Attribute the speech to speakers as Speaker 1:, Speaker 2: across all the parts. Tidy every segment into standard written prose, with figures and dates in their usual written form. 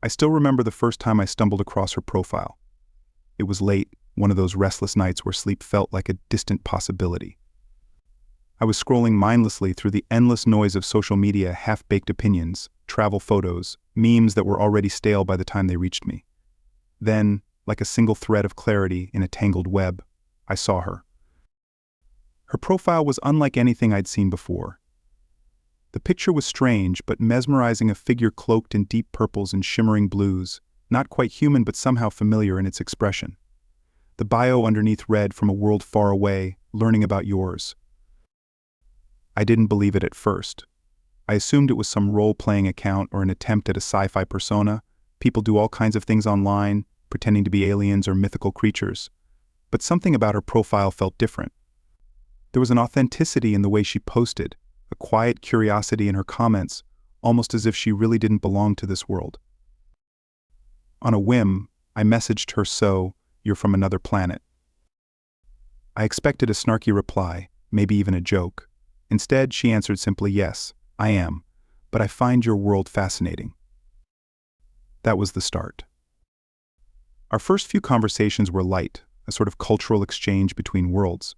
Speaker 1: I still remember the first time I stumbled across her profile. It was late, one of those restless nights where sleep felt like a distant possibility. I was scrolling mindlessly through the endless noise of social media, half-baked opinions, travel photos, memes that were already stale by the time they reached me. Then, like a single thread of clarity in a tangled web, I saw her. Her profile was unlike anything I'd seen before. The picture was strange but mesmerizing, a figure cloaked in deep purples and shimmering blues, not quite human but somehow familiar in its expression. The bio underneath read, "From a world far away, learning about yours." I didn't believe it at first. I assumed it was some role-playing account or an attempt at a sci-fi persona. People do all kinds of things online, pretending to be aliens or mythical creatures. But something about her profile felt different. There was an authenticity in the way she posted, a quiet curiosity in her comments, almost as if she really didn't belong to this world. On a whim, I messaged her, "So, you're from another planet." I expected a snarky reply, maybe even a joke. Instead, she answered simply, "Yes, I am, but I find your world fascinating." That was the start. Our first few conversations were light, a sort of cultural exchange between worlds.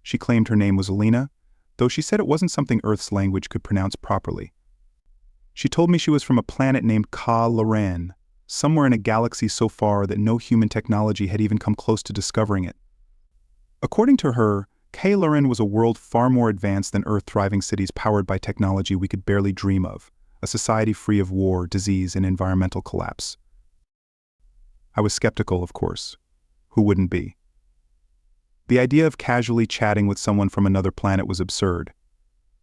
Speaker 1: She claimed her name was Alina, though she said it wasn't something Earth's language could pronounce properly. She told me she was from a planet named Ka-Loran, somewhere in a galaxy so far that no human technology had even come close to discovering it. According to her, Ka-Loran was a world far more advanced than Earth, thriving cities powered by technology we could barely dream of, a society free of war, disease, and environmental collapse. I was skeptical, of course. Who wouldn't be? The idea of casually chatting with someone from another planet was absurd.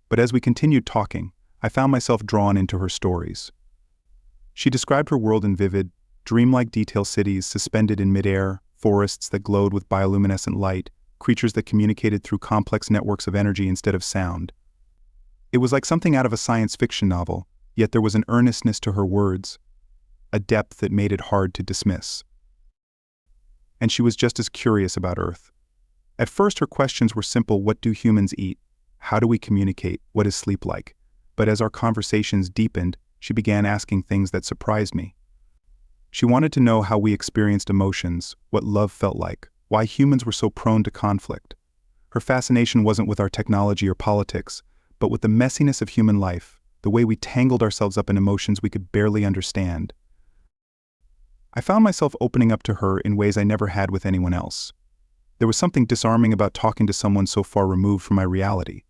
Speaker 1: But as we continued talking, I found myself drawn into her stories. She described her world in vivid, dreamlike detail: cities suspended in midair, forests that glowed with bioluminescent light, creatures that communicated through complex networks of energy instead of sound. It was like something out of a science fiction novel, yet there was an earnestness to her words, a depth that made it hard to dismiss. And she was just as curious about Earth. At first, her questions were simple: what do humans eat? How do we communicate? What is sleep like? But as our conversations deepened, she began asking things that surprised me. She wanted to know how we experienced emotions, what love felt like, why humans were so prone to conflict. Her fascination wasn't with our technology or politics, but with the messiness of human life, the way we tangled ourselves up in emotions we could barely understand. I found myself opening up to her in ways I never had with anyone else. There was something disarming about talking to someone so far removed from my reality.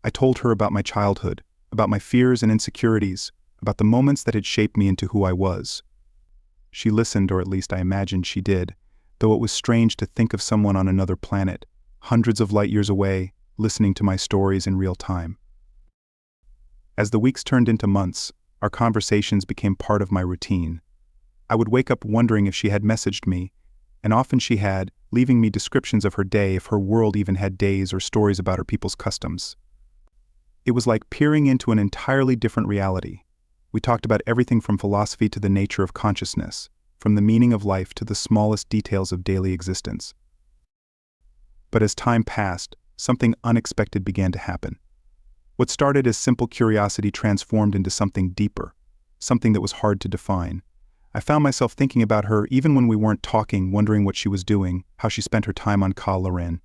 Speaker 1: I told her about my childhood, about my fears and insecurities, about the moments that had shaped me into who I was. She listened, or at least I imagined she did, though it was strange to think of someone on another planet, hundreds of light years away, listening to my stories in real time. As the weeks turned into months, our conversations became part of my routine. I would wake up wondering if she had messaged me, and often she had, leaving me descriptions of her day, if her world even had days, or stories about her people's customs. It was like peering into an entirely different reality. We talked about everything from philosophy to the nature of consciousness, from the meaning of life to the smallest details of daily existence. But as time passed, something unexpected began to happen. What started as simple curiosity transformed into something deeper, something that was hard to define. I found myself thinking about her even when we weren't talking, wondering what she was doing, how she spent her time on Ka-Loran.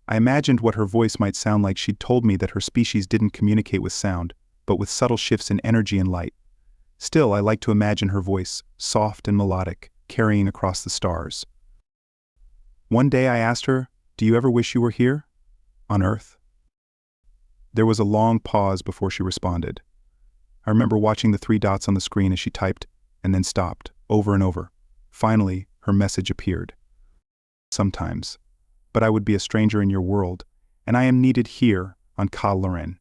Speaker 1: I imagined what her voice might sound like. She'd told me that her species didn't communicate with sound, but with subtle shifts in energy and light. Still, I like to imagine her voice, soft and melodic, carrying across the stars. One day I asked her, "Do you ever wish you were here? On Earth?" There was a long pause before she responded. I remember watching the 3 dots on the screen as she typed, and then stopped, over and over. Finally, her message appeared. "Sometimes. But I would be a stranger in your world, and I am needed here, on Ka-Loran.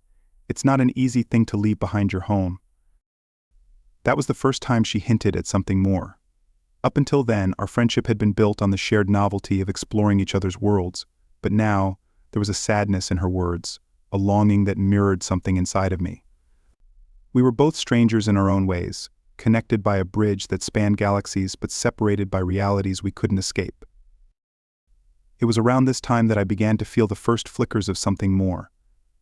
Speaker 1: It's not an easy thing to leave behind your home." That was the first time she hinted at something more. Up until then, our friendship had been built on the shared novelty of exploring each other's worlds, but now, there was a sadness in her words, a longing that mirrored something inside of me. We were both strangers in our own ways, connected by a bridge that spanned galaxies but separated by realities we couldn't escape. It was around this time that I began to feel the first flickers of something more.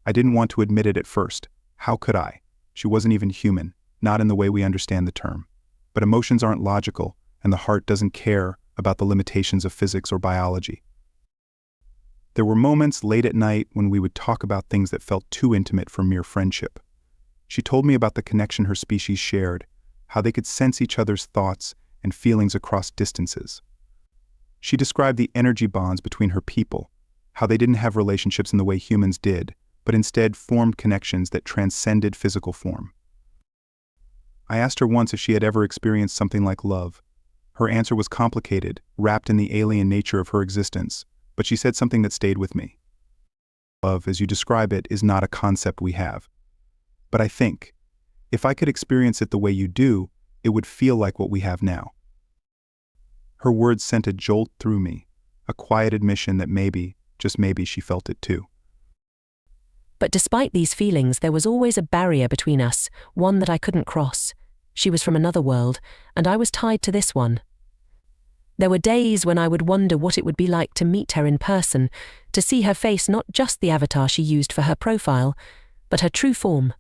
Speaker 1: I didn't want to admit it at first. How could I? She wasn't even human, not in the way we understand the term. but emotions aren't logical, and the heart doesn't care about the limitations of physics or biology. There were moments late at night when we would talk about things that felt too intimate for mere friendship. She told me about the connection her species shared, how they could sense each other's thoughts and feelings across distances. She described the energy bonds between her people, how they didn't have relationships in the way humans did, but instead formed connections that transcended physical form. I asked her once if she had ever experienced something like love. Her answer was complicated, wrapped in the alien nature of her existence, but she said something that stayed with me. Love, as you describe it, is not a concept we have. But I think, if I could experience it the way you do, it would feel like what we have now. Her words sent a jolt through me, a quiet admission that maybe, just maybe, she felt it too.
Speaker 2: But despite these feelings, there was always a barrier between us, one that I couldn't cross. She was from another world, and I was tied to this one. There were days when I would wonder what it would be like to meet her in person, to see her face, not just the avatar she used for her profile, but her true form.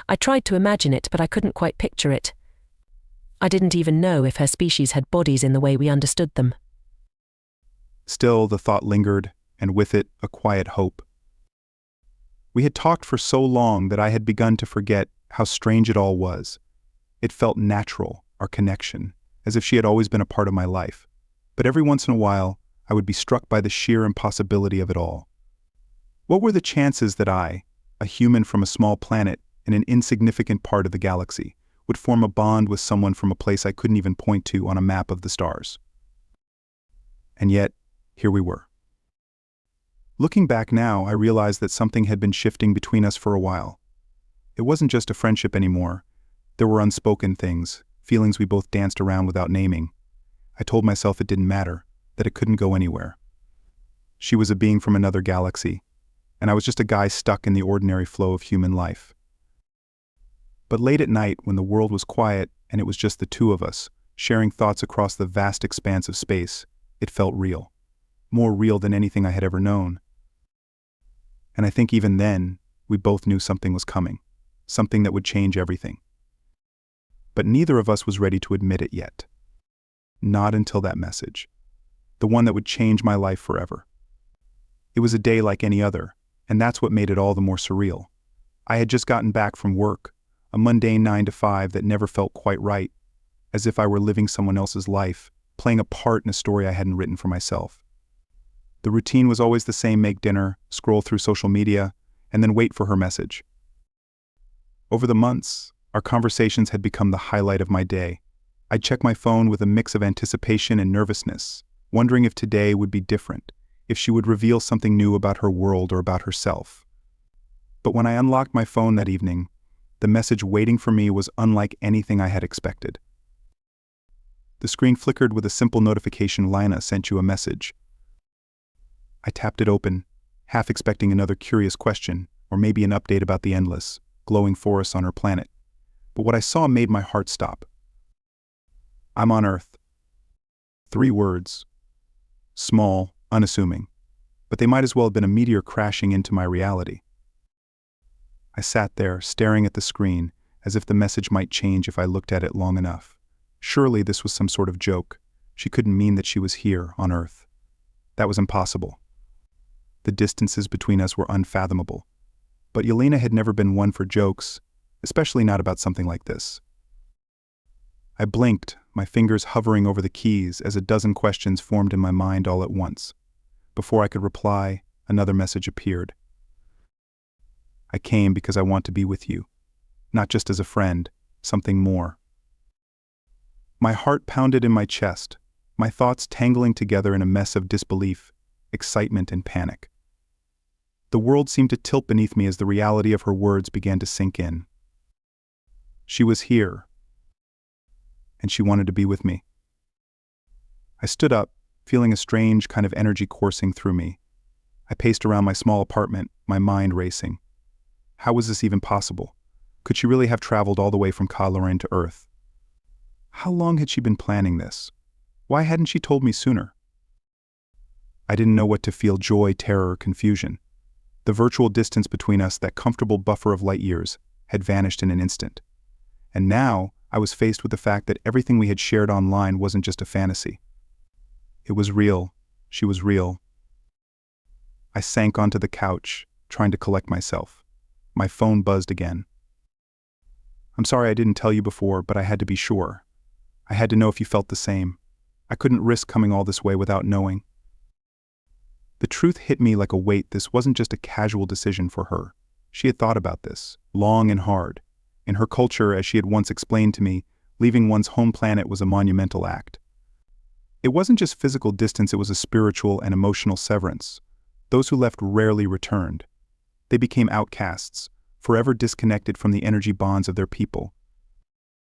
Speaker 2: I tried to imagine it, but I couldn't quite picture it. I didn't even know if her species had bodies in the way we understood them.
Speaker 1: Still, the thought lingered, and with it, a quiet hope. We had talked for so long that I had begun to forget how strange it all was. It felt natural, our connection, as if she had always been a part of my life. But every once in a while, I would be struck by the sheer impossibility of it all. What were the chances that I, a human from a small planet in an insignificant part of the galaxy, would form a bond with someone from a place I couldn't even point to on a map of the stars? And yet, here we were. Looking back now, I realized that something had been shifting between us for a while. It wasn't just a friendship anymore. There were unspoken things, feelings we both danced around without naming. I told myself it didn't matter, that it couldn't go anywhere. She was a being from another galaxy, and I was just a guy stuck in the ordinary flow of human life. But late at night, when the world was quiet and it was just the two of us, sharing thoughts across the vast expanse of space, it felt real. More real than anything I had ever known. And I think even then, we both knew something was coming, something that would change everything. But neither of us was ready to admit it yet. Not until that message. The one that would change my life forever. It was a day like any other, and that's what made it all the more surreal. I had just gotten back from work, a mundane 9 to 5 that never felt quite right, as if I were living someone else's life, playing a part in a story I hadn't written for myself. The routine was always the same: make dinner, scroll through social media, and then wait for her message. Over the months, our conversations had become the highlight of my day. I'd check my phone with a mix of anticipation and nervousness, wondering if today would be different, if she would reveal something new about her world or about herself. But when I unlocked my phone that evening, the message waiting for me was unlike anything I had expected. The screen flickered with a simple notification: Lina sent you a message. I tapped it open, half expecting another curious question, or maybe an update about the endless, glowing forests on her planet. But what I saw made my heart stop. I'm on Earth. 3 words. Small, unassuming. But they might as well have been a meteor crashing into my reality. I sat there, staring at the screen, as if the message might change if I looked at it long enough. Surely this was some sort of joke. She couldn't mean that she was here, on Earth. That was impossible. The distances between us were unfathomable. But Yelena had never been one for jokes, especially not about something like this. I blinked, my fingers hovering over the keys as a dozen questions formed in my mind all at once. Before I could reply, another message appeared. I came because I want to be with you, not just as a friend, something more. My heart pounded in my chest, my thoughts tangling together in a mess of disbelief, excitement, and panic. The world seemed to tilt beneath me as the reality of her words began to sink in. She was here, and she wanted to be with me. I stood up, feeling a strange kind of energy coursing through me. I paced around my small apartment, my mind racing. How was this even possible? Could she really have traveled all the way from Kalaran to Earth? How long had she been planning this? Why hadn't she told me sooner? I didn't know what to feel: joy, terror, or confusion. The virtual distance between us, that comfortable buffer of light years, had vanished in an instant. And now, I was faced with the fact that everything we had shared online wasn't just a fantasy. It was real. She was real. I sank onto the couch, trying to collect myself. My phone buzzed again. I'm sorry I didn't tell you before, but I had to be sure. I had to know if you felt the same. I couldn't risk coming all this way without knowing. The truth hit me like a weight. This wasn't just a casual decision for her. She had thought about this, long and hard. In her culture, as she had once explained to me, leaving one's home planet was a monumental act. It wasn't just physical distance, it was a spiritual and emotional severance. Those who left rarely returned. They became outcasts, forever disconnected from the energy bonds of their people.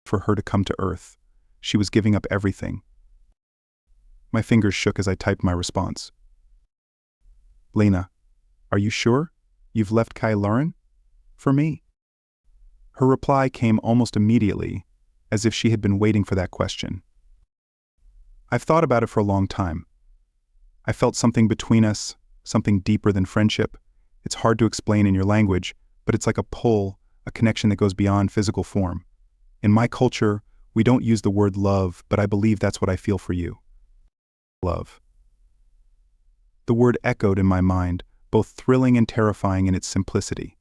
Speaker 1: For her to come to Earth, she was giving up everything. My fingers shook as I typed my response. Lena, are you sure? You've left Kai Lauren? For me? Her reply came almost immediately, as if she had been waiting for that question. I've thought about it for a long time. I felt something between us, something deeper than friendship. It's hard to explain in your language, but it's like a pull, a connection that goes beyond physical form. In my culture, we don't use the word love, but I believe that's what I feel for you. Love. The word echoed in my mind, both thrilling and terrifying in its simplicity.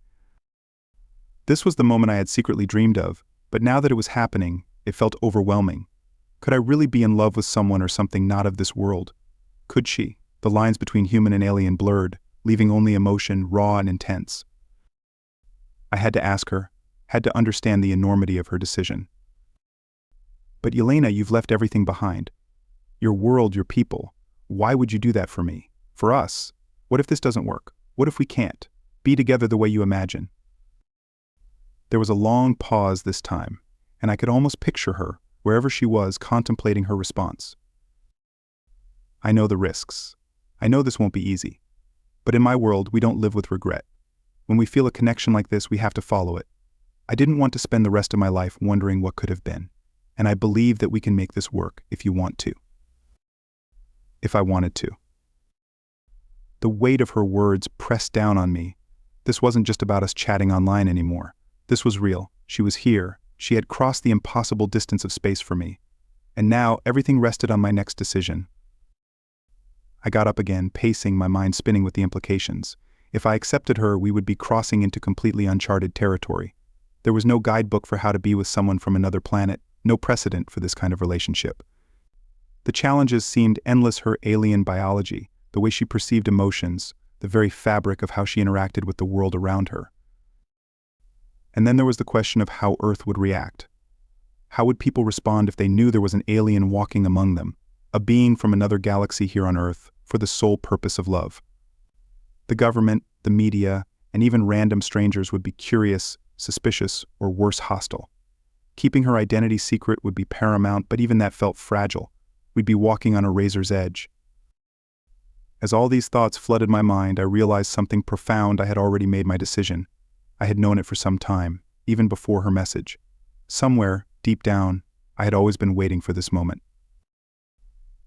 Speaker 1: This was the moment I had secretly dreamed of, but now that it was happening, it felt overwhelming. Could I really be in love with someone or something not of this world? Could she? The lines between human and alien blurred, leaving only emotion, raw and intense. I had to ask her, had to understand the enormity of her decision. But Yelena, you've left everything behind. Your world, your people. Why would you do that for me? For us? What if this doesn't work? What if we can't be together the way you imagine? There was a long pause this time, and I could almost picture her, wherever she was, contemplating her response. I know the risks. I know this won't be easy. But in my world, we don't live with regret. When we feel a connection like this, we have to follow it. I didn't want to spend the rest of my life wondering what could have been, and I believe that we can make this work if you want to. If I wanted to. The weight of her words pressed down on me. This wasn't just about us chatting online anymore. This was real. She was here. She had crossed the impossible distance of space for me. And now everything rested on my next decision. I got up again, pacing, my mind spinning with the implications. If I accepted her, we would be crossing into completely uncharted territory. There was no guidebook for how to be with someone from another planet, no precedent for this kind of relationship. The challenges seemed endless: her alien biology, the way she perceived emotions, the very fabric of how she interacted with the world around her. And then there was the question of how Earth would react. How would people respond if they knew there was an alien walking among them, a being from another galaxy here on Earth, for the sole purpose of love? The government, the media, and even random strangers would be curious, suspicious, or worse, hostile. Keeping her identity secret would be paramount, but even that felt fragile. We'd be walking on a razor's edge. As all these thoughts flooded my mind, I realized something profound. I had already made my decision. I had known it for some time, even before her message. Somewhere, deep down, I had always been waiting for this moment.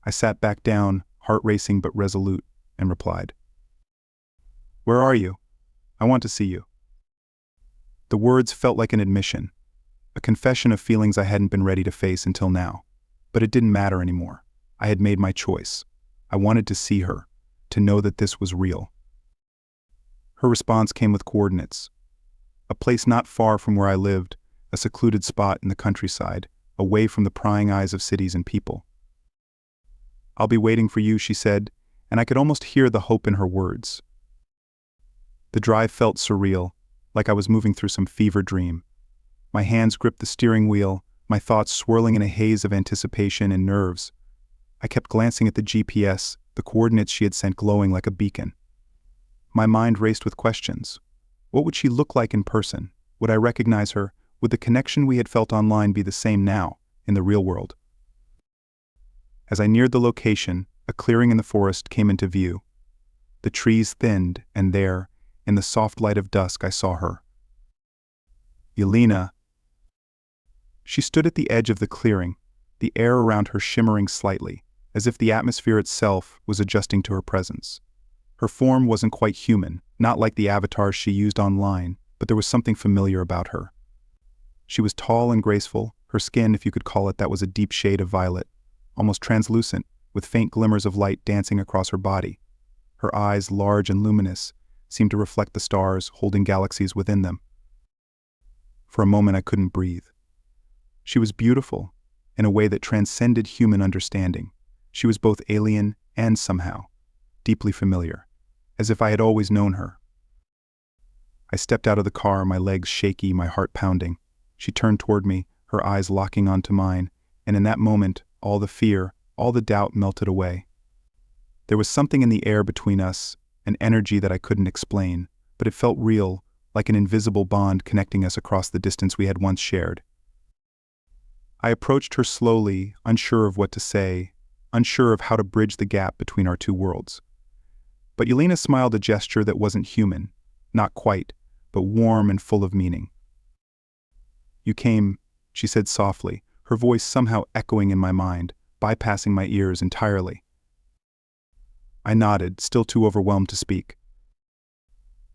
Speaker 1: I sat back down, heart racing but resolute, and replied, "Where are you? I want to see you." The words felt like an admission, a confession of feelings I hadn't been ready to face until now. But it didn't matter anymore. I had made my choice. I wanted to see her, to know that this was real. Her response came with coordinates. A place not far from where I lived, a secluded spot in the countryside, away from the prying eyes of cities and people. "I'll be waiting for you," she said, and I could almost hear the hope in her words. The drive felt surreal, like I was moving through some fever dream. My hands gripped the steering wheel, my thoughts swirling in a haze of anticipation and nerves. I kept glancing at the GPS, the coordinates she had sent glowing like a beacon. My mind raced with questions. What would she look like in person? Would I recognize her? Would the connection we had felt online be the same now, in the real world? As I neared the location, a clearing in the forest came into view. The trees thinned, and there, in the soft light of dusk, I saw her. Yelena. She stood at the edge of the clearing, the air around her shimmering slightly, as if the atmosphere itself was adjusting to her presence. Her form wasn't quite human, not like the avatars she used online, but there was something familiar about her. She was tall and graceful, Her skin, if you could call it that, was a deep shade of violet, almost translucent, with faint glimmers of light dancing across her body. Her eyes, large and luminous, seemed to reflect the stars, holding galaxies within them. For a moment I couldn't breathe. She was beautiful, in a way that transcended human understanding. She was both alien and somehow deeply familiar, as if I had always known her. I stepped out of the car, my legs shaky, my heart pounding. She turned toward me, her eyes locking onto mine, and in that moment, all the fear, all the doubt melted away. There was something in the air between us, an energy that I couldn't explain, but it felt real, like an invisible bond connecting us across the distance we had once shared. I approached her slowly, unsure of what to say, unsure of how to bridge the gap between our two worlds. But Yelena smiled a gesture that wasn't human, not quite, but warm and full of meaning. "You came," she said softly, her voice somehow echoing in my mind, bypassing my ears entirely. I nodded, still too overwhelmed to speak.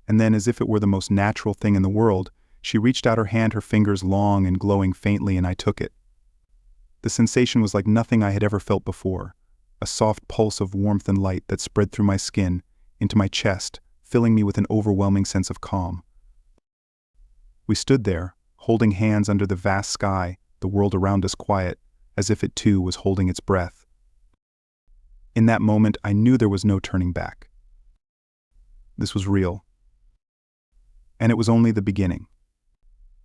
Speaker 1: And then, as if it were the most natural thing in the world, she reached out her hand, her fingers long and glowing faintly, and I took it. The sensation was like nothing I had ever felt before, a soft pulse of warmth and light that spread through my skin, into my chest, filling me with an overwhelming sense of calm. We stood there, holding hands under the vast sky, the world around us quiet, as if it too was holding its breath. In that moment, I knew there was no turning back. This was real. And it was only the beginning.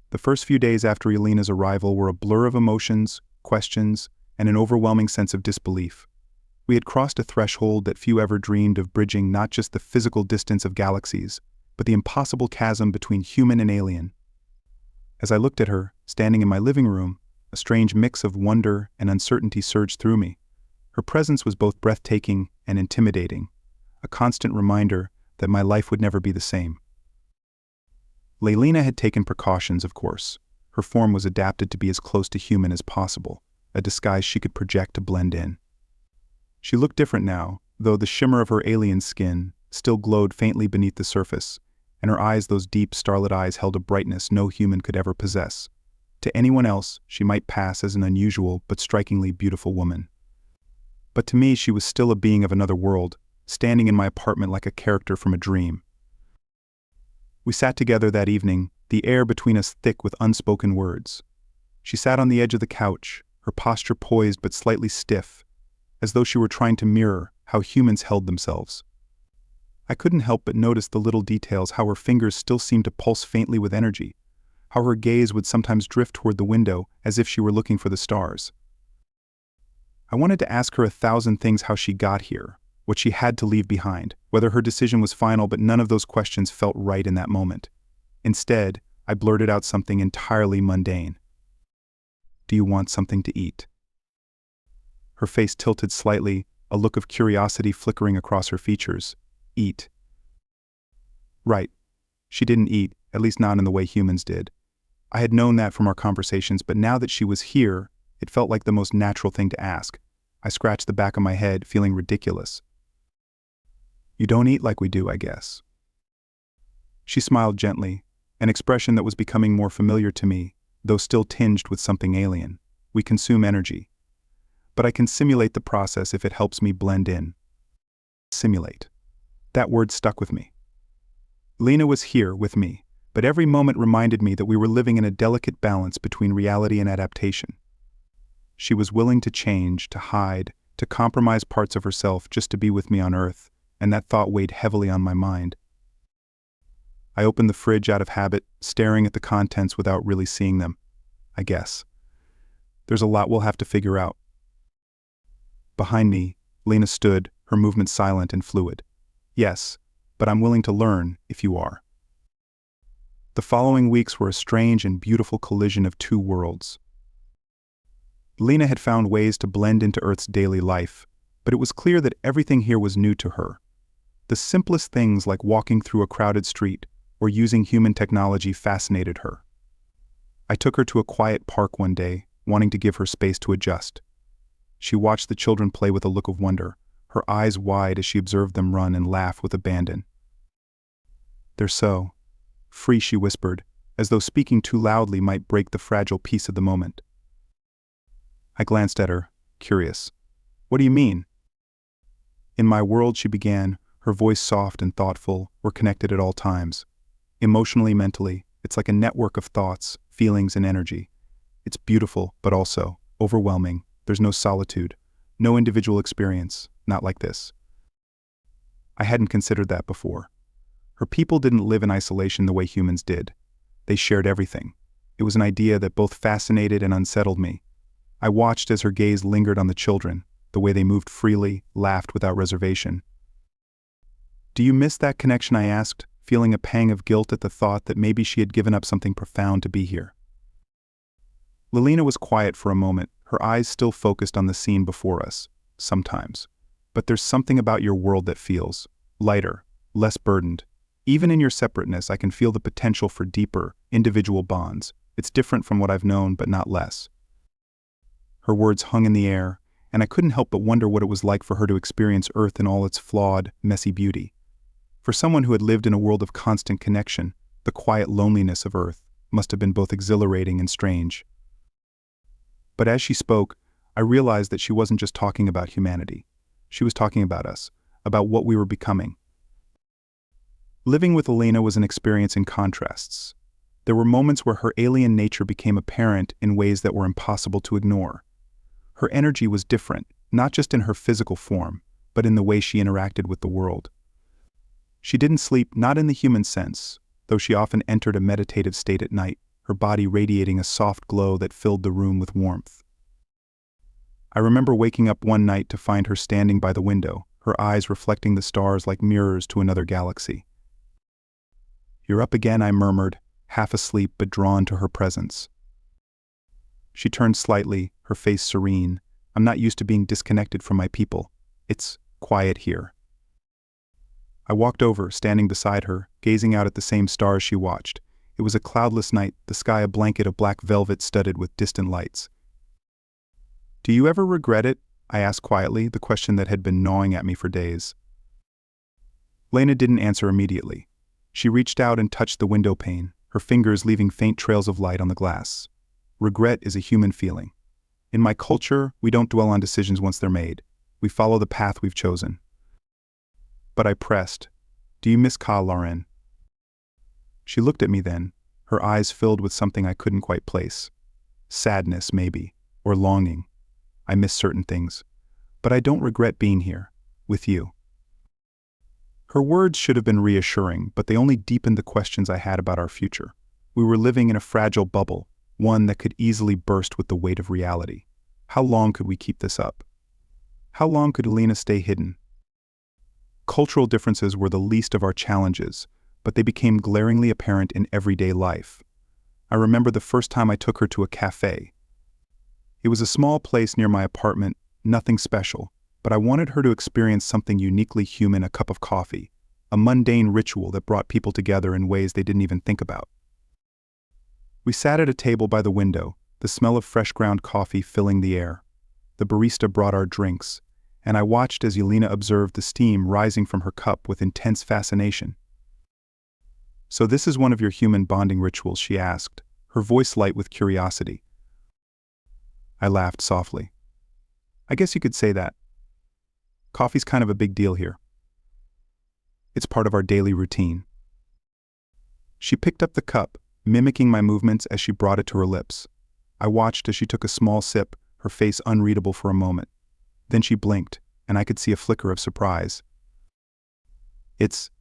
Speaker 1: The first few days after Yelena's arrival were a blur of emotions, questions, and an overwhelming sense of disbelief. We had crossed a threshold that few ever dreamed of, bridging not just the physical distance of galaxies, but the impossible chasm between human and alien. As I looked at her, standing in my living room, a strange mix of wonder and uncertainty surged through me. Her presence was both breathtaking and intimidating, a constant reminder that my life would never be the same. Yelena had taken precautions, of course. Her form was adapted to be as close to human as possible, a disguise she could project to blend in. She looked different now, though the shimmer of her alien skin still glowed faintly beneath the surface, and her eyes, those deep, starlit eyes, held a brightness no human could ever possess. To anyone else, she might pass as an unusual but strikingly beautiful woman. But to me, she was still a being of another world, standing in my apartment like a character from a dream. We sat together that evening, the air between us thick with unspoken words. She sat on the edge of the couch, her posture poised but slightly stiff, as though she were trying to mirror how humans held themselves. I couldn't help but notice the little details, how her fingers still seemed to pulse faintly with energy, how her gaze would sometimes drift toward the window as if she were looking for the stars. I wanted to ask her 1,000 things, how she got here, what she had to leave behind, whether her decision was final, but none of those questions felt right in that moment. Instead, I blurted out something entirely mundane. "Do you want something to eat?" Her face tilted slightly, a look of curiosity flickering across her features. Eat. Right. She didn't eat, at least not in the way humans did. I had known that from our conversations, but now that she was here, it felt like the most natural thing to ask. I scratched the back of my head, feeling ridiculous. "You don't eat like we do, I guess." She smiled gently, an expression that was becoming more familiar to me, though still tinged with something alien. "We consume energy. But I can simulate the process if it helps me blend in." Simulate. That word stuck with me. Lena was here with me, but every moment reminded me that we were living in a delicate balance between reality and adaptation. She was willing to change, to hide, to compromise parts of herself just to be with me on Earth, and that thought weighed heavily on my mind. I opened the fridge out of habit, staring at the contents without really seeing them. I guess. There's a lot we'll have to figure out. Behind me, Lena stood, her movement silent and fluid. "Yes, but I'm willing to learn if you are." The following weeks were a strange and beautiful collision of two worlds. Lena had found ways to blend into Earth's daily life, but it was clear that everything here was new to her. The simplest things, like walking through a crowded street or using human technology, fascinated her. I took her to a quiet park one day, wanting to give her space to adjust. She watched the children play with a look of wonder, her eyes wide as she observed them run and laugh with abandon. "They're so free," she whispered, as though speaking too loudly might break the fragile peace of the moment. I glanced at her, curious. What do you mean? In my world, she began, her voice soft and thoughtful, we're connected at all times. Emotionally, mentally, it's like a network of thoughts, feelings, and energy. It's beautiful, but also overwhelming. There's no solitude, no individual experience, not like this. I hadn't considered that before. Her people didn't live in isolation the way humans did. They shared everything. It was an idea that both fascinated and unsettled me. I watched as her gaze lingered on the children, the way they moved freely, laughed without reservation. Do you miss that connection? I asked, feeling a pang of guilt at the thought that maybe she had given up something profound to be here. Lilina was quiet for a moment, her eyes still focused on the scene before us. Sometimes. But there's something about your world that feels lighter, less burdened. Even in your separateness, I can feel the potential for deeper, individual bonds. It's different from what I've known, but not less. Her words hung in the air, and I couldn't help but wonder what it was like for her to experience Earth in all its flawed, messy beauty. For someone who had lived in a world of constant connection, the quiet loneliness of Earth must have been both exhilarating and strange. But as she spoke, I realized that she wasn't just talking about humanity. She was talking about us, about what we were becoming. Living with Elena was an experience in contrasts. There were moments where her alien nature became apparent in ways that were impossible to ignore. Her energy was different, not just in her physical form, but in the way she interacted with the world. She didn't sleep, not in the human sense, though she often entered a meditative state at night, her body radiating a soft glow that filled the room with warmth. I remember waking up one night to find her standing by the window, her eyes reflecting the stars like mirrors to another galaxy. "You're up again," I murmured, half asleep but drawn to her presence. She turned slightly, her face serene. "I'm not used to being disconnected from my people. It's quiet here." I walked over, standing beside her, gazing out at the same stars she watched. It was a cloudless night, the sky a blanket of black velvet studded with distant lights. "Do you ever regret it?" I asked quietly, the question that had been gnawing at me for days. Lena didn't answer immediately. She reached out and touched the window pane, her fingers leaving faint trails of light on the glass. Regret is a human feeling. In my culture, we don't dwell on decisions once they're made. We follow the path we've chosen. But I pressed, "Do you miss Ka Lauren?" She looked at me then, her eyes filled with something I couldn't quite place. Sadness, maybe, or longing. I miss certain things. But I don't regret being here, with you. Her words should have been reassuring, but they only deepened the questions I had about our future. We were living in a fragile bubble, one that could easily burst with the weight of reality. How long could we keep this up? How long could Elena stay hidden? Cultural differences were the least of our challenges, but they became glaringly apparent in everyday life. I remember the first time I took her to a cafe. It was a small place near my apartment, nothing special, but I wanted her to experience something uniquely human: a cup of coffee, a mundane ritual that brought people together in ways they didn't even think about. We sat at a table by the window, the smell of fresh ground coffee filling the air. The barista brought our drinks, and I watched as Yelena observed the steam rising from her cup with intense fascination. "So this is one of your human bonding rituals?" she asked, her voice light with curiosity. I laughed softly. "I guess you could say that. Coffee's kind of a big deal here. It's part of our daily routine." She picked up the cup, mimicking my movements as she brought it to her lips. I watched as she took a small sip, her face unreadable for a moment. Then she blinked, and I could see a flicker of surprise. "It's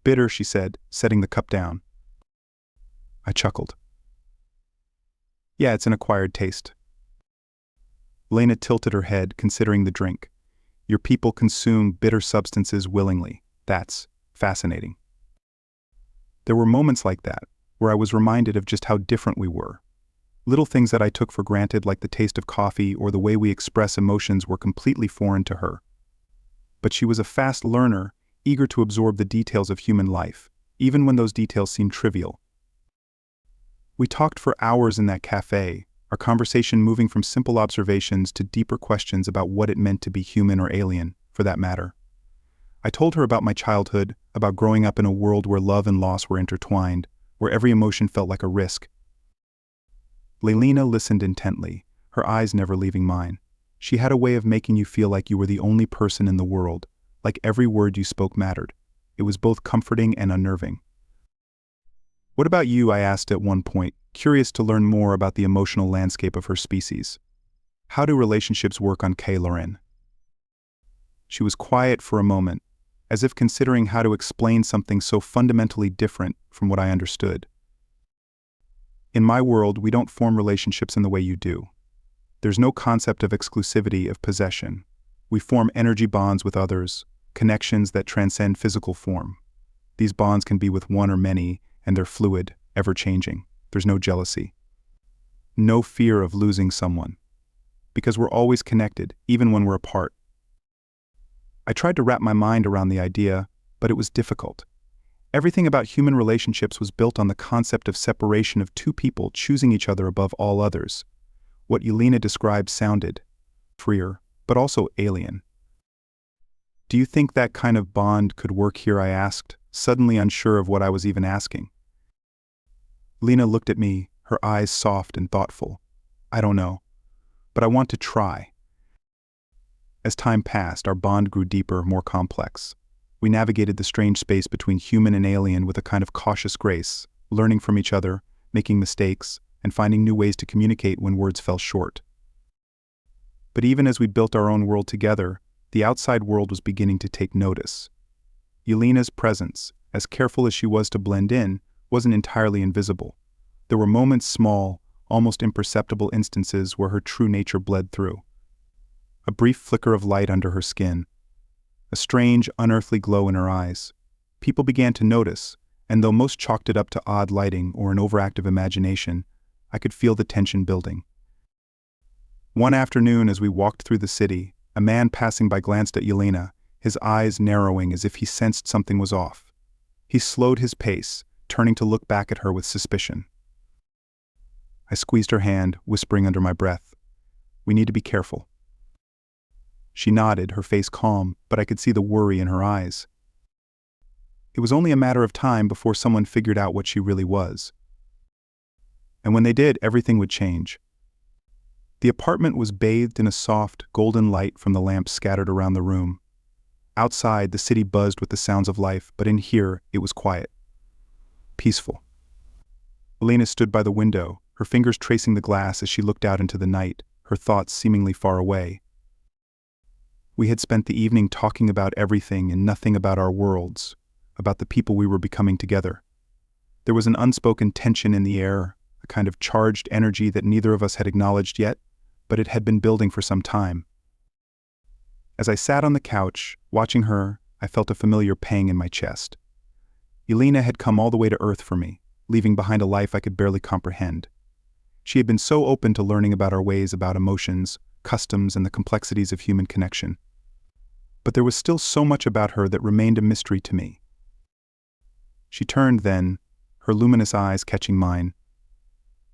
Speaker 1: bitter," she said, setting the cup down. I chuckled. "Yeah, it's an acquired taste." Lena tilted her head, considering the drink. "Your people consume bitter substances willingly. That's fascinating." There were moments like that, where I was reminded of just how different we were. Little things that I took for granted, like the taste of coffee or the way we express emotions, were completely foreign to her. But she was a fast learner, eager to absorb the details of human life, even when those details seemed trivial. We talked for hours in that cafe, our conversation moving from simple observations to deeper questions about what it meant to be human, or alien, for that matter. I told her about my childhood, about growing up in a world where love and loss were intertwined, where every emotion felt like a risk. Lelina listened intently, her eyes never leaving mine. She had a way of making you feel like you were the only person in the world, like every word you spoke mattered. It was both comforting and unnerving. "What about you?" I asked at one point, curious to learn more about the emotional landscape of her species. "How do relationships work on Loren?" She was quiet for a moment, as if considering how to explain something so fundamentally different from what I understood. "In my world, we don't form relationships in the way you do. There's no concept of exclusivity, of possession. We form energy bonds with others, connections that transcend physical form. These bonds can be with one or many, and they're fluid, ever-changing. There's no jealousy. No fear of losing someone. Because we're always connected, even when we're apart." I tried to wrap my mind around the idea, but it was difficult. Everything about human relationships was built on the concept of separation of two people choosing each other above all others. What Yelena described sounded freer, but also alien. "Do you think that kind of bond could work here?" I asked, suddenly unsure of what I was even asking. Lena looked at me, her eyes soft and thoughtful. "I don't know, but I want to try." As time passed, our bond grew deeper, more complex. We navigated the strange space between human and alien with a kind of cautious grace, learning from each other, making mistakes, and finding new ways to communicate when words fell short. But even as we built our own world together, the outside world was beginning to take notice. Yelena's presence, as careful as she was to blend in, wasn't entirely invisible. There were moments, small, almost imperceptible instances where her true nature bled through. A brief flicker of light under her skin, a strange, unearthly glow in her eyes. People began to notice, and though most chalked it up to odd lighting or an overactive imagination, I could feel the tension building. One afternoon, as we walked through the city, a man passing by glanced at Yelena, his eyes narrowing as if he sensed something was off. He slowed his pace, turning to look back at her with suspicion. I squeezed her hand, whispering under my breath, "We need to be careful." She nodded, her face calm, but I could see the worry in her eyes. It was only a matter of time before someone figured out what she really was. And when they did, everything would change. The apartment was bathed in a soft, golden light from the lamps scattered around the room. Outside, the city buzzed with the sounds of life, but in here, it was quiet. Peaceful. Elena stood by the window, her fingers tracing the glass as she looked out into the night, her thoughts seemingly far away. We had spent the evening talking about everything and nothing about our worlds, about the people we were becoming together. There was an unspoken tension in the air, a kind of charged energy that neither of us had acknowledged yet, but it had been building for some time. As I sat on the couch, watching her, I felt a familiar pang in my chest. Yelena had come all the way to Earth for me, leaving behind a life I could barely comprehend. She had been so open to learning about our ways, about emotions, customs, and the complexities of human connection. But there was still so much about her that remained a mystery to me. She turned then, her luminous eyes catching mine.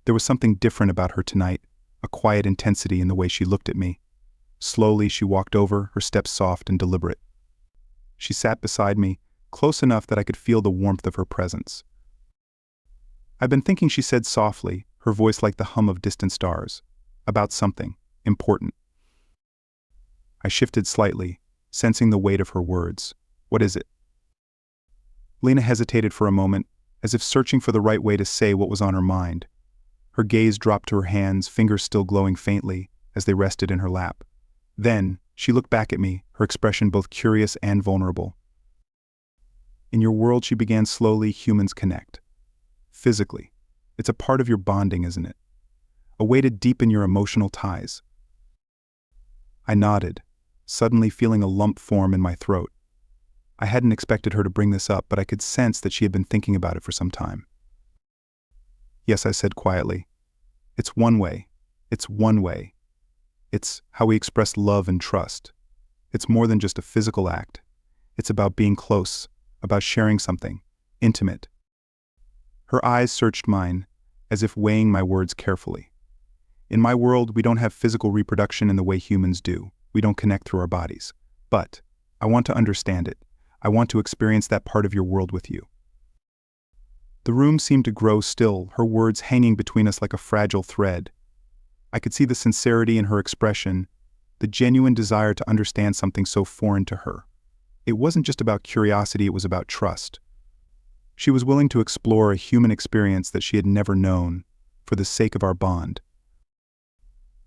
Speaker 1: There was something different about her tonight, a quiet intensity in the way she looked at me. Slowly she walked over, her steps soft and deliberate. She sat beside me, close enough that I could feel the warmth of her presence. "I've been thinking," she said softly, her voice like the hum of distant stars, "about something important." I shifted slightly, sensing the weight of her words. "What is it?" Lena hesitated for a moment, as if searching for the right way to say what was on her mind. Her gaze dropped to her hands, fingers still glowing faintly, as they rested in her lap. Then, she looked back at me, her expression both curious and vulnerable. "In your world," she began slowly, "humans connect. Physically. It's a part of your bonding, isn't it? A way to deepen your emotional ties." I nodded, suddenly feeling a lump form in my throat. I hadn't expected her to bring this up, but I could sense that she had been thinking about it for some time. "Yes," I said quietly. "It's one way. It's one way. It's how we express love and trust. It's more than just a physical act. It's about being close, about sharing something, intimate." Her eyes searched mine, as if weighing my words carefully. "In my world, we don't have physical reproduction in the way humans do. We don't connect through our bodies. But I want to understand it. I want to experience that part of your world with you." The room seemed to grow still, her words hanging between us like a fragile thread. I could see the sincerity in her expression, the genuine desire to understand something so foreign to her. It wasn't just about curiosity, it was about trust. She was willing to explore a human experience that she had never known, for the sake of our bond.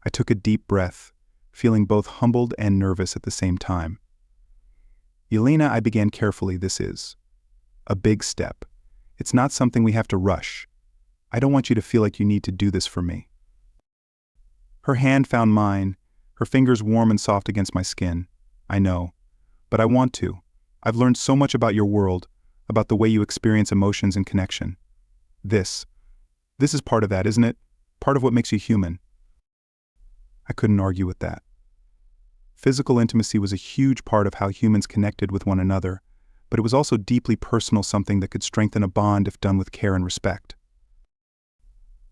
Speaker 1: I took a deep breath, feeling both humbled and nervous at the same time. Yelena, I began carefully, this is a big step. It's not something we have to rush. I don't want you to feel like you need to do this for me. Her hand found mine, her fingers warm and soft against my skin. I know, but I want to. I've learned so much about your world, about the way you experience emotions and connection. This is part of that, isn't it? Part of what makes you human. I couldn't argue with that. Physical intimacy was a huge part of how humans connected with one another, but it was also deeply personal, something that could strengthen a bond if done with care and respect.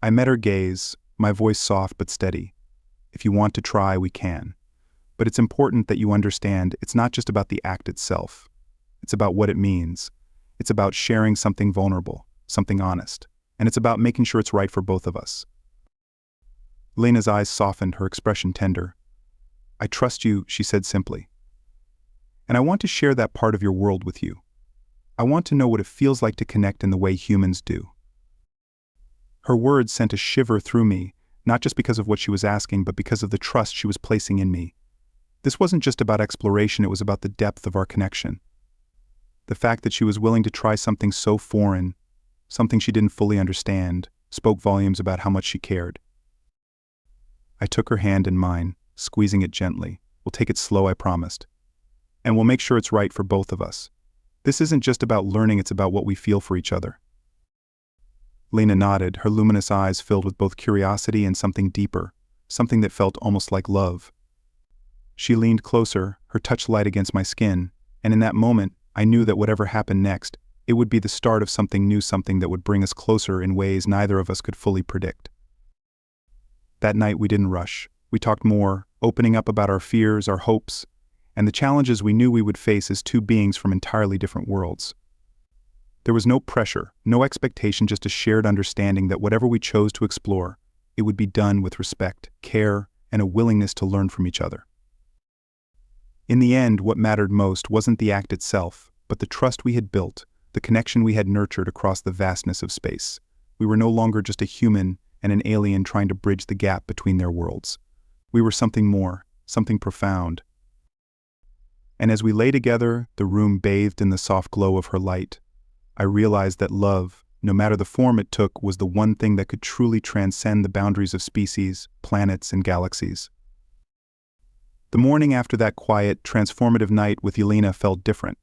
Speaker 1: I met her gaze, my voice soft but steady. If you want to try, we can. But it's important that you understand it's not just about the act itself. It's about what it means. It's about sharing something vulnerable, something honest, and it's about making sure it's right for both of us. Lena's eyes softened, her expression tender. I trust you, she said simply. And I want to share that part of your world with you. I want to know what it feels like to connect in the way humans do. Her words sent a shiver through me, not just because of what she was asking, but because of the trust she was placing in me. This wasn't just about exploration, it was about the depth of our connection. The fact that she was willing to try something so foreign, something she didn't fully understand, spoke volumes about how much she cared. I took her hand in mine, squeezing it gently. We'll take it slow, I promised. And we'll make sure it's right for both of us. This isn't just about learning, it's about what we feel for each other. Lena nodded, her luminous eyes filled with both curiosity and something deeper, something that felt almost like love. She leaned closer, her touch light against my skin, and in that moment, I knew that whatever happened next, it would be the start of something new, something that would bring us closer in ways neither of us could fully predict. That night we didn't rush. We talked more, opening up about our fears, our hopes, and the challenges we knew we would face as two beings from entirely different worlds. There was no pressure, no expectation, just a shared understanding that whatever we chose to explore, it would be done with respect, care, and a willingness to learn from each other. In the end, what mattered most wasn't the act itself, but the trust we had built, the connection we had nurtured across the vastness of space. We were no longer just a human and an alien trying to bridge the gap between their worlds. We were something more, something profound. And as we lay together, the room bathed in the soft glow of her light, I realized that love, no matter the form it took, was the one thing that could truly transcend the boundaries of species, planets, and galaxies. The morning after that quiet, transformative night with Yelena felt different.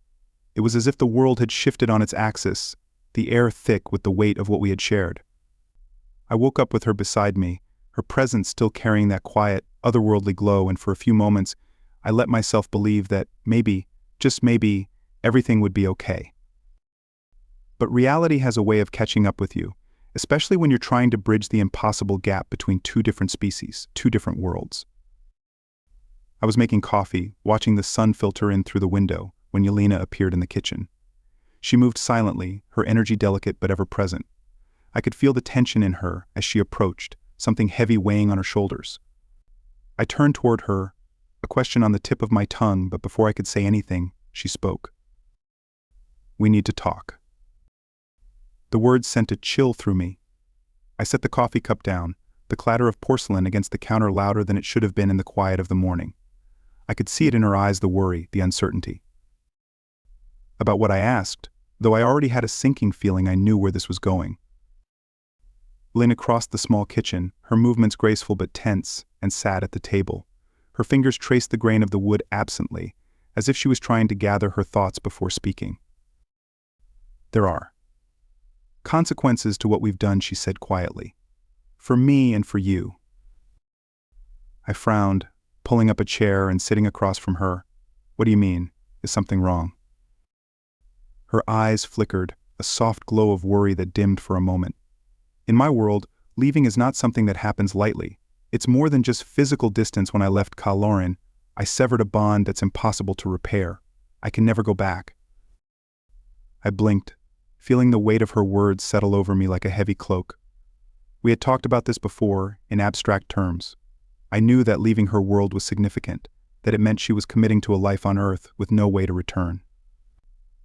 Speaker 1: It was as if the world had shifted on its axis, the air thick with the weight of what we had shared. I woke up with her beside me, her presence still carrying that quiet, otherworldly glow, and for a few moments, I let myself believe that maybe, just maybe, everything would be okay. But reality has a way of catching up with you, especially when you're trying to bridge the impossible gap between two different species, two different worlds. I was making coffee, watching the sun filter in through the window, when Yelena appeared in the kitchen. She moved silently, her energy delicate but ever present. I could feel the tension in her as she approached, something heavy weighing on her shoulders. I turned toward her, a question on the tip of my tongue, but before I could say anything, she spoke. "We need to talk." The words sent a chill through me. I set the coffee cup down, the clatter of porcelain against the counter louder than it should have been in the quiet of the morning. I could see it in her eyes, the worry, the uncertainty. About what I asked, though I already had a sinking feeling I knew where this was going. Lena crossed the small kitchen, her movements graceful but tense, and sat at the table. Her fingers traced the grain of the wood absently, as if she was trying to gather her thoughts before speaking. "There are consequences to what we've done," she said quietly. "For me and for you." I frowned, pulling up a chair and sitting across from her. "What do you mean? Is something wrong?" Her eyes flickered, a soft glow of worry that dimmed for a moment. In my world, leaving is not something that happens lightly. It's more than just physical distance. When I left Kaloran, I severed a bond that's impossible to repair. I can never go back. I blinked, feeling the weight of her words settle over me like a heavy cloak. We had talked about this before, in abstract terms, I knew that leaving her world was significant, that it meant she was committing to a life on Earth with no way to return.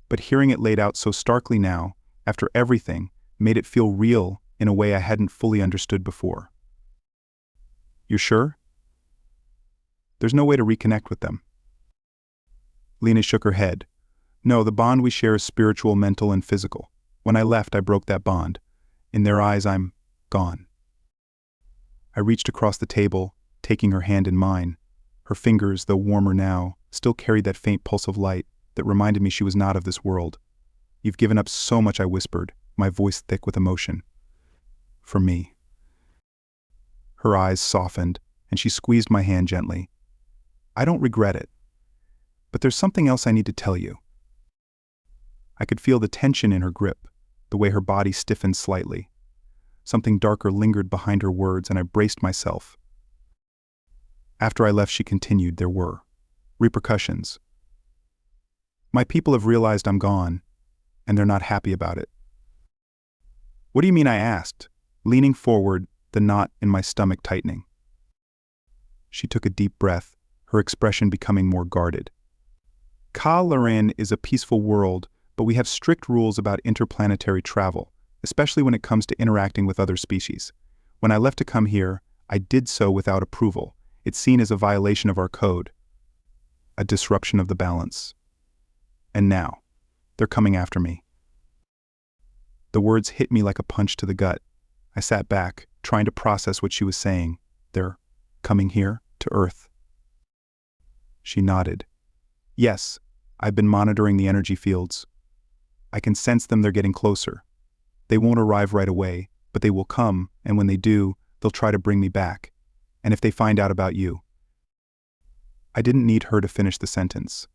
Speaker 1: But hearing it laid out so starkly now, after everything, made it feel real in a way I hadn't fully understood before. "You're sure? There's no way to reconnect with them?" Lena shook her head. "No, the bond we share is spiritual, mental, and physical. When I left, I broke that bond. In their eyes, I'm gone." I reached across the table, taking her hand in mine. Her fingers, though warmer now, still carried that faint pulse of light that reminded me she was not of this world. "You've given up so much," I whispered, my voice thick with emotion. "For me." Her eyes softened, and she squeezed my hand gently. "I don't regret it. But there's something else I need to tell you." I could feel the tension in her grip, the way her body stiffened slightly. Something darker lingered behind her words, and I braced myself. After I left, she continued, "There were repercussions. My people have realized I'm gone, and they're not happy about it." "What do you mean?" I asked, leaning forward, the knot in my stomach tightening. She took a deep breath, her expression becoming more guarded. "Ka-Larin is a peaceful world, but we have strict rules about interplanetary travel, especially when it comes to interacting with other species. When I left to come here, I did so without approval. It's seen as a violation of our code, a disruption of the balance. And now, they're coming after me." The words hit me like a punch to the gut. I sat back, trying to process what she was saying. "They're coming here, to Earth?" She nodded. "Yes, I've been monitoring the energy fields. I can sense them. They're getting closer. They won't arrive right away, but they will come, and when they do, they'll try to bring me back. And if they find out about you..." I didn't need her to finish the sentence.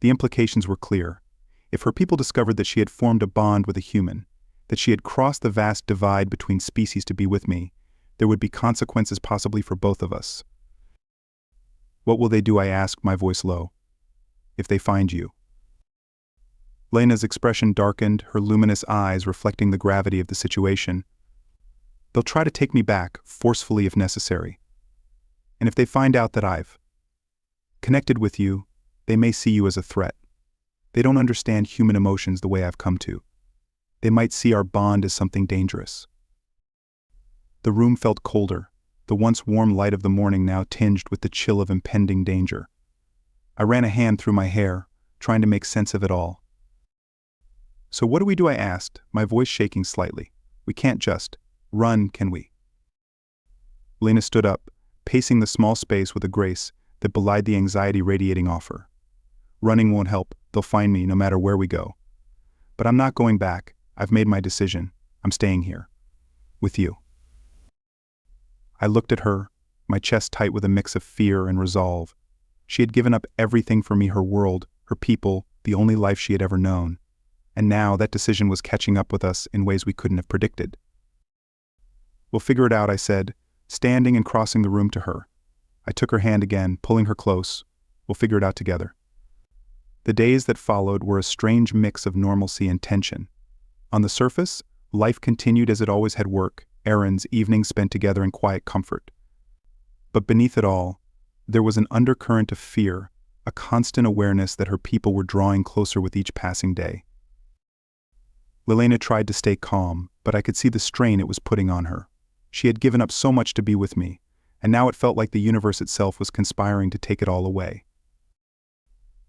Speaker 1: The implications were clear. If her people discovered that she had formed a bond with a human, that she had crossed the vast divide between species to be with me, there would be consequences possibly for both of us. "What will they do?" I asked, my voice low. "If they find you?" Lena's expression darkened, her luminous eyes reflecting the gravity of the situation. "They'll try to take me back, forcefully if necessary. And if they find out that I've connected with you, they may see you as a threat. They don't understand human emotions the way I've come to. They might see our bond as something dangerous." The room felt colder, the once warm light of the morning now tinged with the chill of impending danger. I ran a hand through my hair, trying to make sense of it all. "So what do we do?" I asked, my voice shaking slightly. "We can't just run, can we?" Lena stood up, pacing the small space with a grace that belied the anxiety radiating off her. "Running won't help. They'll find me no matter where we go. But I'm not going back. I've made my decision. I'm staying here. With you." I looked at her, my chest tight with a mix of fear and resolve. She had given up everything for me, her world, her people, the only life she had ever known. And now that decision was catching up with us in ways we couldn't have predicted. "We'll figure it out," I said, standing and crossing the room to her. I took her hand again, pulling her close. "We'll figure it out together." The days that followed were a strange mix of normalcy and tension. On the surface, life continued as it always had: work, errands, evenings spent together in quiet comfort. But beneath it all, there was an undercurrent of fear, a constant awareness that her people were drawing closer with each passing day. Lelena tried to stay calm, but I could see the strain it was putting on her. She had given up so much to be with me, and now it felt like the universe itself was conspiring to take it all away.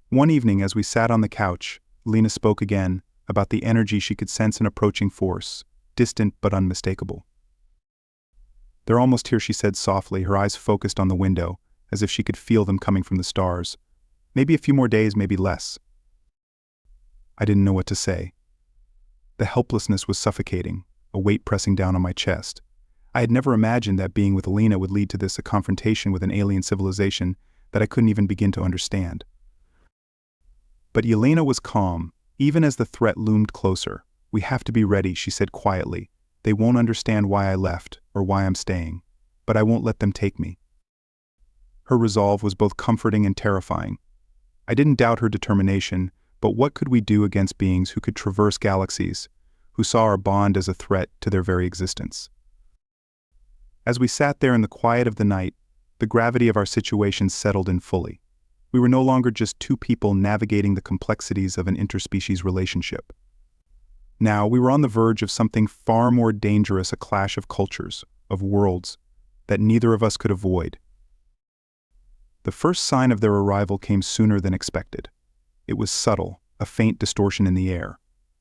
Speaker 1: One evening, as we sat on the couch, Lena spoke again about the energy she could sense an approaching force, distant but unmistakable. "They're almost here," she said softly, her eyes focused on the window, as if she could feel them coming from the stars. "Maybe a few more days, maybe less." I didn't know what to say. The helplessness was suffocating, a weight pressing down on my chest. I had never imagined that being with Lena would lead to this, a confrontation with an alien civilization that I couldn't even begin to understand. But Yelena was calm, even as the threat loomed closer. "We have to be ready," she said quietly. "They won't understand why I left, or why I'm staying. But I won't let them take me." Her resolve was both comforting and terrifying. I didn't doubt her determination, but what could we do against beings who could traverse galaxies, who saw our bond as a threat to their very existence? As we sat there in the quiet of the night, The gravity of our situation settled in fully. We were no longer just two people navigating the complexities of an interspecies relationship. Now, we were on the verge of something far more dangerous, a clash of cultures, of worlds, that neither of us could avoid. The first sign of their arrival came sooner than expected. It was subtle, a faint distortion in the air,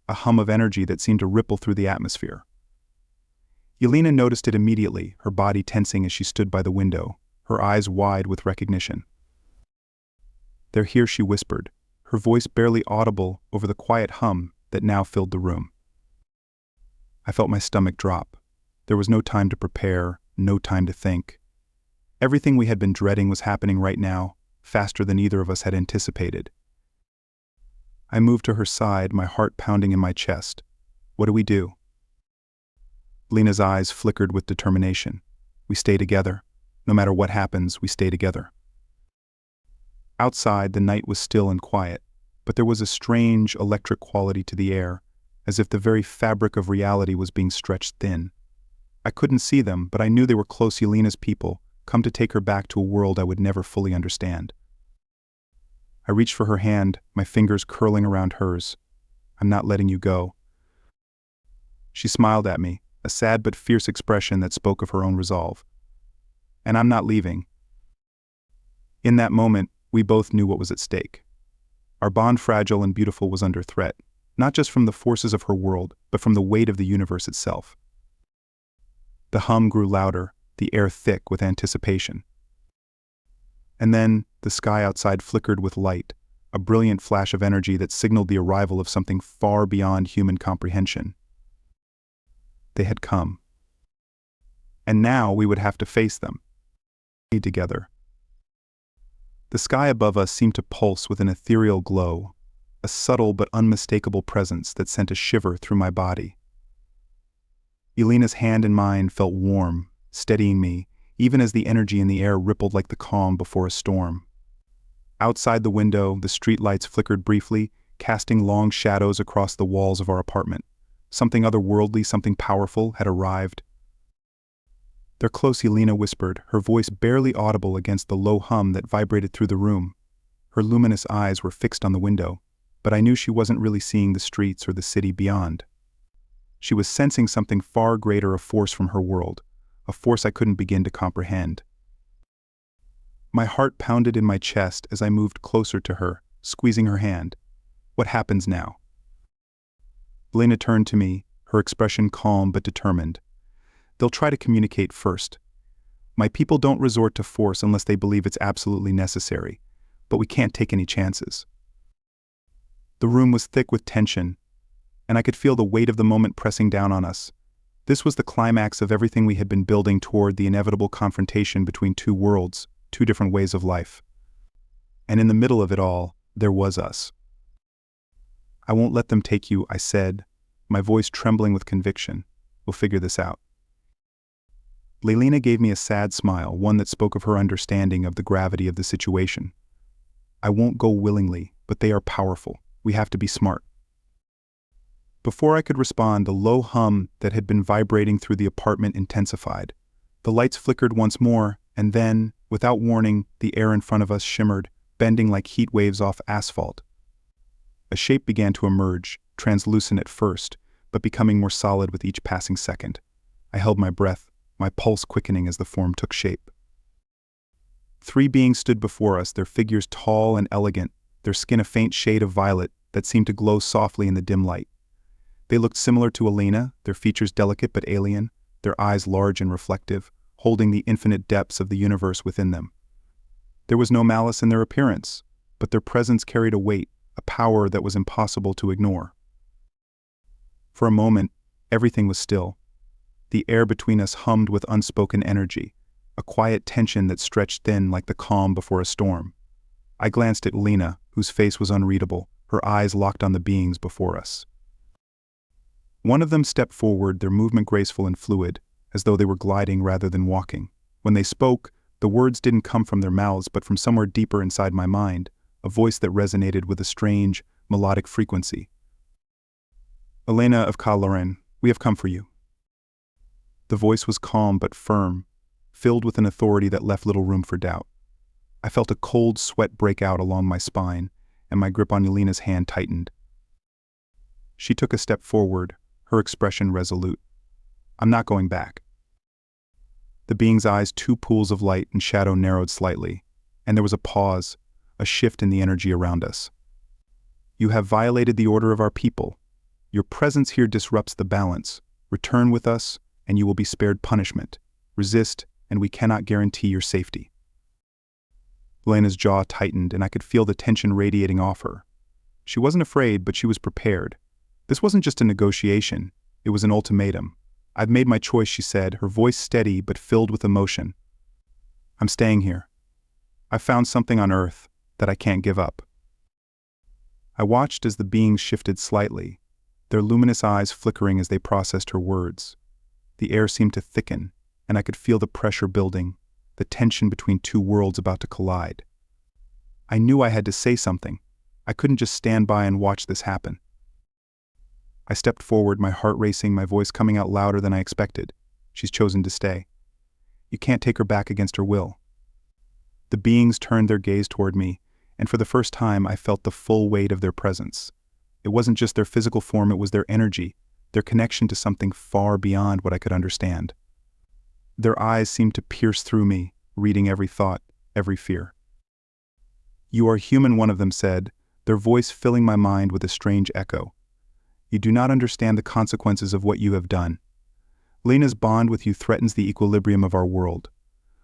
Speaker 1: a hum of energy that seemed to ripple through the atmosphere. Yelena noticed it immediately, her body tensing as she stood by the window, her eyes wide with recognition. "They're here," she whispered, her voice barely audible over the quiet hum that now filled the room. I felt my stomach drop. There was no time to prepare, no time to think. Everything we had been dreading was happening right now, faster than either of us had anticipated. I moved to her side, my heart pounding in my chest. "What do we do?" Lena's eyes flickered with determination. "We stay together. No matter what happens, we stay together." Outside, the night was still and quiet, but there was a strange electric quality to the air, as if the very fabric of reality was being stretched thin. I couldn't see them, but I knew they were close Yelena's people, come to take her back to a world I would never fully understand. I reached for her hand, my fingers curling around hers. "I'm not letting you go." She smiled at me, a sad but fierce expression that spoke of her own resolve. "And I'm not leaving." In that moment, we both knew what was at stake. Our bond, fragile and beautiful, was under threat, not just from the forces of her world, but from the weight of the universe itself. The hum grew louder, the air thick with anticipation. And then, the sky outside flickered with light, a brilliant flash of energy that signaled the arrival of something far beyond human comprehension. They had come. And now we would have to face them. Together. The sky above us seemed to pulse with an ethereal glow, a subtle but unmistakable presence that sent a shiver through my body. Yelena's hand in mine felt warm, steadying me, even as the energy in the air rippled like the calm before a storm. Outside the window, the streetlights flickered briefly, casting long shadows across the walls of our apartment. Something otherworldly, something powerful, had arrived. "They're close," Yelena whispered, her voice barely audible against the low hum that vibrated through the room. Her luminous eyes were fixed on the window, but I knew she wasn't really seeing the streets or the city beyond. She was sensing something far greater, a force from her world, a force I couldn't begin to comprehend. My heart pounded in my chest as I moved closer to her, squeezing her hand. "What happens now?" Yelena turned to me, her expression calm but determined. "They'll try to communicate first. My people don't resort to force unless they believe it's absolutely necessary, but we can't take any chances." The room was thick with tension, and I could feel the weight of the moment pressing down on us. This was the climax of everything we had been building toward, the inevitable confrontation between two worlds, two different ways of life. And in the middle of it all, there was us. "I won't let them take you," I said, my voice trembling with conviction. "We'll figure this out." Yelena gave me a sad smile, one that spoke of her understanding of the gravity of the situation. "I won't go willingly, but they are powerful. We have to be smart." Before I could respond, the low hum that had been vibrating through the apartment intensified. The lights flickered once more, and then, without warning, the air in front of us shimmered, bending like heat waves off asphalt. A shape began to emerge, translucent at first, but becoming more solid with each passing second. I held my breath, my pulse quickening as the form took shape. 3 beings stood before us, their figures tall and elegant, their skin a faint shade of violet that seemed to glow softly in the dim light. They looked similar to Yelena, their features delicate but alien, their eyes large and reflective, holding the infinite depths of the universe within them. There was no malice in their appearance, but their presence carried a weight, a power that was impossible to ignore. For a moment, everything was still. The air between us hummed with unspoken energy, a quiet tension that stretched thin like the calm before a storm. I glanced at Yelena, whose face was unreadable, her eyes locked on the beings before us. One of them stepped forward, their movement graceful and fluid, as though they were gliding rather than walking. When they spoke, the words didn't come from their mouths but from somewhere deeper inside my mind, a voice that resonated with a strange, melodic frequency. "Elena of Kaloren, we have come for you." The voice was calm but firm, filled with an authority that left little room for doubt. I felt a cold sweat break out along my spine, and my grip on Yelena's hand tightened. She took a step forward, her expression resolute. "I'm not going back." The being's eyes, two pools of light and shadow, narrowed slightly, and there was a pause, a shift in the energy around us. "You have violated the order of our people. Your presence here disrupts the balance. Return with us, and you will be spared punishment. Resist, and we cannot guarantee your safety." Lena's jaw tightened, and I could feel the tension radiating off her. She wasn't afraid, but she was prepared. This wasn't just a negotiation, it was an ultimatum. "I've made my choice," she said, her voice steady but filled with emotion. "I'm staying here. I've found something on Earth that I can't give up." I watched as the beings shifted slightly, their luminous eyes flickering as they processed her words. The air seemed to thicken, and I could feel the pressure building, the tension between two worlds about to collide. I knew I had to say something. I couldn't just stand by and watch this happen. I stepped forward, my heart racing, my voice coming out louder than I expected. "She's chosen to stay. You can't take her back against her will." The beings turned their gaze toward me, and for the first time I felt the full weight of their presence. It wasn't just their physical form, it was their energy, their connection to something far beyond what I could understand. Their eyes seemed to pierce through me, reading every thought, every fear. "You are human," one of them said, their voice filling my mind with a strange echo. "You do not understand the consequences of what you have done. Lena's bond with you threatens the equilibrium of our world.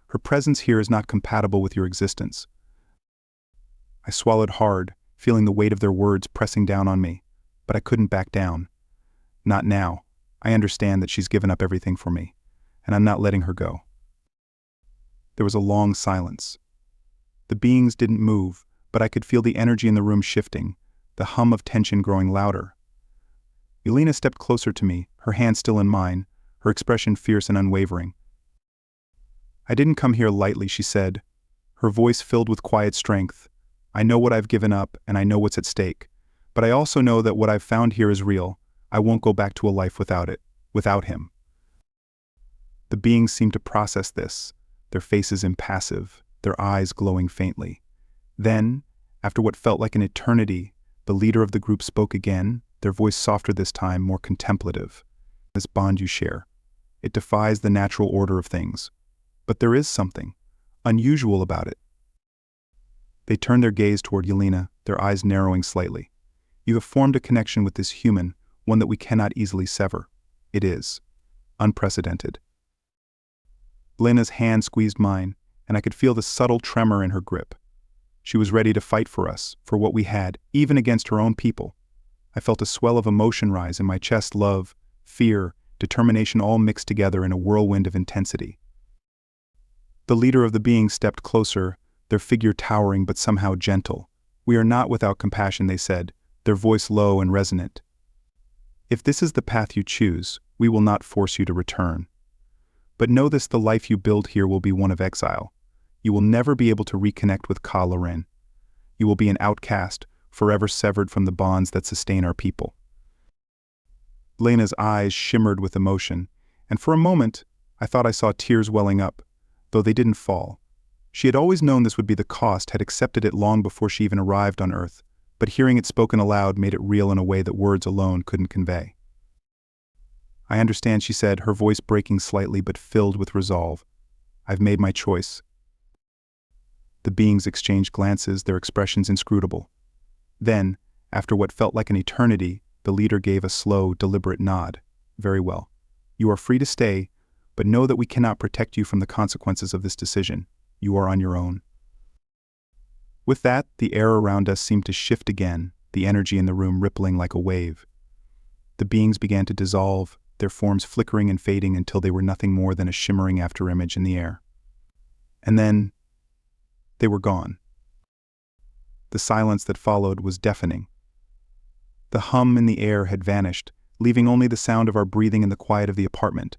Speaker 1: Her presence here is not compatible with your existence." I swallowed hard, feeling the weight of their words pressing down on me, but I couldn't back down. "Not now. I understand that she's given up everything for me, and I'm not letting her go." There was a long silence. The beings didn't move, but I could feel the energy in the room shifting, the hum of tension growing louder. Yelena stepped closer to me, her hand still in mine, her expression fierce and unwavering. "I didn't come here lightly," she said, her voice filled with quiet strength. "I know what I've given up, and I know what's at stake. But I also know that what I've found here is real. I won't go back to a life without it, without him." The beings seemed to process this, their faces impassive, their eyes glowing faintly. Then, after what felt like an eternity, the leader of the group spoke again, their voice softer this time, more contemplative. "This bond you share, it defies the natural order of things. But there is something unusual about it." They turned their gaze toward Yelena, their eyes narrowing slightly. "You have formed a connection with this human, one that we cannot easily sever. It is unprecedented." Lena's hand squeezed mine, and I could feel the subtle tremor in her grip. She was ready to fight for us, for what we had, even against her own people. I felt a swell of emotion rise in my chest, love, fear, determination all mixed together in a whirlwind of intensity. The leader of the beings stepped closer, their figure towering but somehow gentle. "We are not without compassion," they said, their voice low and resonant. "If this is the path you choose, we will not force you to return. But know this, the life you build here will be one of exile. You will never be able to reconnect with Ka Loren. You will be an outcast, forever severed from the bonds that sustain our people." Lena's eyes shimmered with emotion, and for a moment, I thought I saw tears welling up, though they didn't fall. She had always known this would be the cost, had accepted it long before she even arrived on Earth, but hearing it spoken aloud made it real in a way that words alone couldn't convey. "I understand," she said, her voice breaking slightly but filled with resolve. "I've made my choice." The beings exchanged glances, their expressions inscrutable. Then, after what felt like an eternity, the leader gave a slow, deliberate nod. "Very well. You are free to stay, but know that we cannot protect you from the consequences of this decision. You are on your own." With that, the air around us seemed to shift again, the energy in the room rippling like a wave. The beings began to dissolve, their forms flickering and fading until they were nothing more than a shimmering afterimage in the air. And then, they were gone. The silence that followed was deafening. The hum in the air had vanished, leaving only the sound of our breathing in the quiet of the apartment.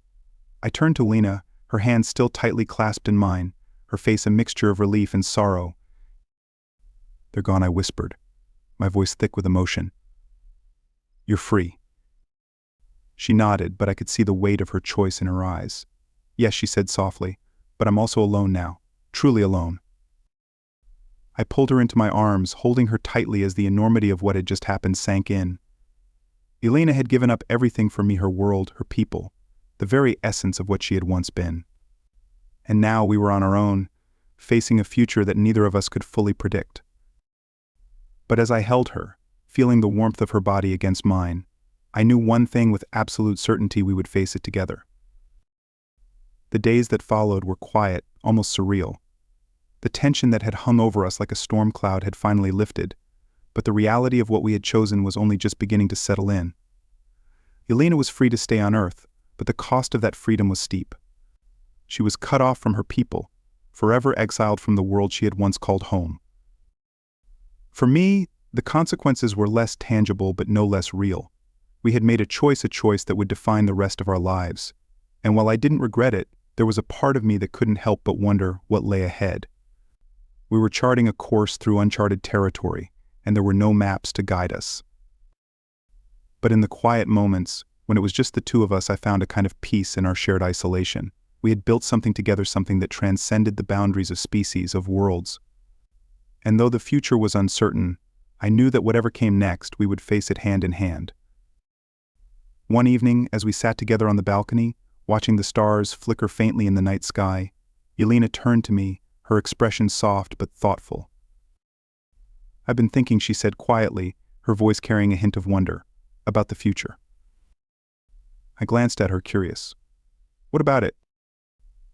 Speaker 1: I turned to Lena, her hands still tightly clasped in mine, her face a mixture of relief and sorrow. "They're gone," I whispered, my voice thick with emotion. "You're free." She nodded, but I could see the weight of her choice in her eyes. "Yes," she said softly, but I'm also alone now, truly alone. I pulled her into my arms, holding her tightly as the enormity of what had just happened sank in. Elena had given up everything for me, her world, her people, the very essence of what she had once been. And now we were on our own, facing a future that neither of us could fully predict. But as I held her, feeling the warmth of her body against mine, I knew one thing with absolute certainty: we would face it together. The days that followed were quiet, almost surreal. The tension that had hung over us like a storm cloud had finally lifted, but the reality of what we had chosen was only just beginning to settle in. Elena was free to stay on Earth, but the cost of that freedom was steep. She was cut off from her people, forever exiled from the world she had once called home. For me, the consequences were less tangible but no less real. We had made a choice that would define the rest of our lives. And while I didn't regret it, there was a part of me that couldn't help but wonder what lay ahead. We were charting a course through uncharted territory, and there were no maps to guide us. But in the quiet moments, when it was just the two of us, I found a kind of peace in our shared isolation. We had built something together, something that transcended the boundaries of species, of worlds. And though the future was uncertain, I knew that whatever came next, we would face it hand in hand. One evening, as we sat together on the balcony, watching the stars flicker faintly in the night sky, Elena turned to me, her expression soft but thoughtful. "I've been thinking," she said quietly, her voice carrying a hint of wonder, "about the future." I glanced at her, curious. "What about it?"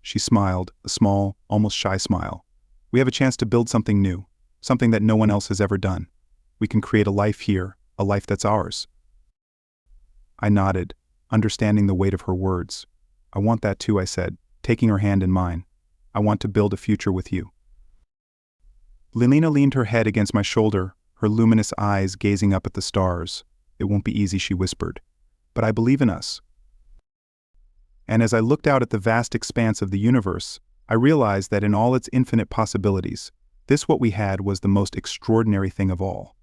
Speaker 1: She smiled, a small, almost shy smile. "We have a chance to build something new, something that no one else has ever done. We can create a life here, a life that's ours." I nodded, understanding the weight of her words. "I want that too," I said, taking her hand in mine. "I want to build a future with you." Elena leaned her head against my shoulder, her luminous eyes gazing up at the stars. "It won't be easy," she whispered, "but I believe in us." And as I looked out at the vast expanse of the universe, I realized that in all its infinite possibilities, what we had was the most extraordinary thing of all.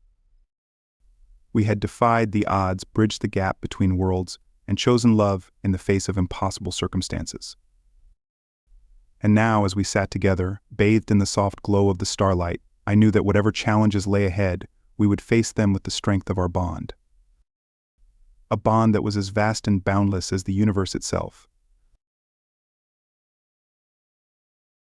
Speaker 1: We had defied the odds, bridged the gap between worlds, and chosen love in the face of impossible circumstances. And now, as we sat together, bathed in the soft glow of the starlight, I knew that whatever challenges lay ahead, we would face them with the strength of our bond. A bond that was as vast and boundless as the universe itself.